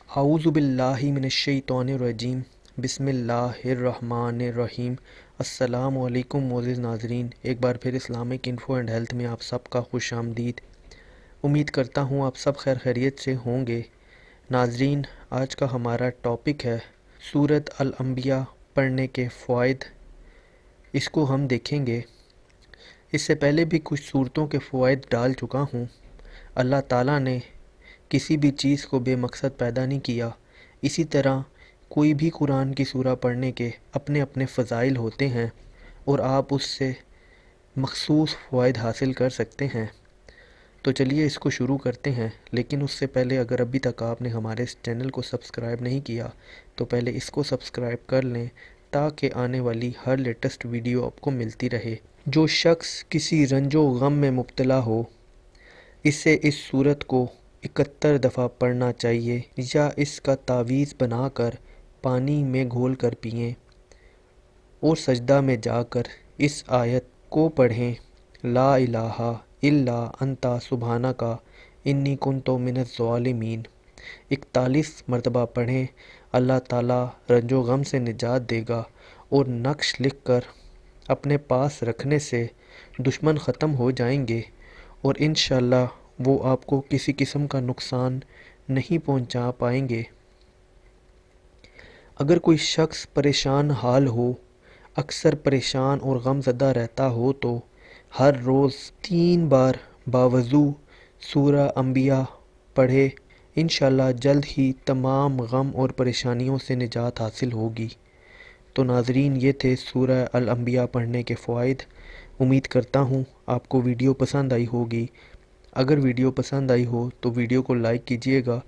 اعوذ باللہ من الشیطان الرجیم بسم اللہ الرحمن الرحیم۔ السلام علیکم معزز ناظرین، ایک بار پھر اسلامک انفو اینڈ ہیلتھ میں آپ سب کا خوش آمدید۔ امید کرتا ہوں آپ سب خیر خیریت سے ہوں گے۔ ناظرین، آج کا ہمارا ٹاپک ہے سورۃ الانبیاء پڑھنے کے فوائد۔ اس کو ہم دیکھیں گے۔ اس سے پہلے بھی کچھ صورتوں کے فوائد ڈال چکا ہوں۔ اللہ تعالیٰ نے کسی بھی چیز کو بے مقصد پیدا نہیں کیا، اسی طرح کوئی بھی قرآن کی سورہ پڑھنے کے اپنے اپنے فضائل ہوتے ہیں اور آپ اس سے مخصوص فوائد حاصل کر سکتے ہیں۔ تو چلیے اس کو شروع کرتے ہیں، لیکن اس سے پہلے اگر ابھی تک آپ نے ہمارے اس چینل کو سبسکرائب نہیں کیا تو پہلے اس کو سبسکرائب کر لیں تاکہ آنے والی ہر لیٹسٹ ویڈیو آپ کو ملتی رہے۔ جو شخص کسی رنج و غم میں مبتلا ہو، اسے اس سورت کو 71 دفعہ پڑھنا چاہیے یا اس کا تعویذ بنا کر پانی میں گھول کر پئیں اور سجدہ میں جا کر اس آیت کو پڑھیں، لا الہ الا انت سبحانک انی کنت من الظالمین۔ 41 مرتبہ پڑھیں، اللہ تعالیٰ رنج و غم سے نجات دے گا اور نقش لکھ کر اپنے پاس رکھنے سے دشمن ختم ہو جائیں گے اور انشاءاللہ وہ آپ کو کسی قسم کا نقصان نہیں پہنچا پائیں گے۔ اگر کوئی شخص پریشان حال ہو، اکثر پریشان اور غم زدہ رہتا ہو تو ہر روز 3 بار باوضو سورہ انبیاء پڑھے، انشاءاللہ جلد ہی تمام غم اور پریشانیوں سے نجات حاصل ہوگی۔ تو ناظرین، یہ تھے سورہ الانبیاء پڑھنے کے فوائد۔ امید کرتا ہوں آپ کو ویڈیو پسند آئی ہوگی۔ اگر ویڈیو پسند آئی ہو تو ویڈیو کو لائک کیجئے گا،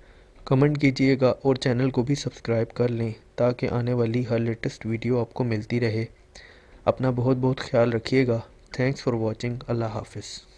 کمنٹ کیجئے گا اور چینل کو بھی سبسکرائب کر لیں تاکہ آنے والی ہر لیٹسٹ ویڈیو آپ کو ملتی رہے۔ اپنا بہت بہت خیال رکھیے گا۔ Thanks for watching. اللہ حافظ۔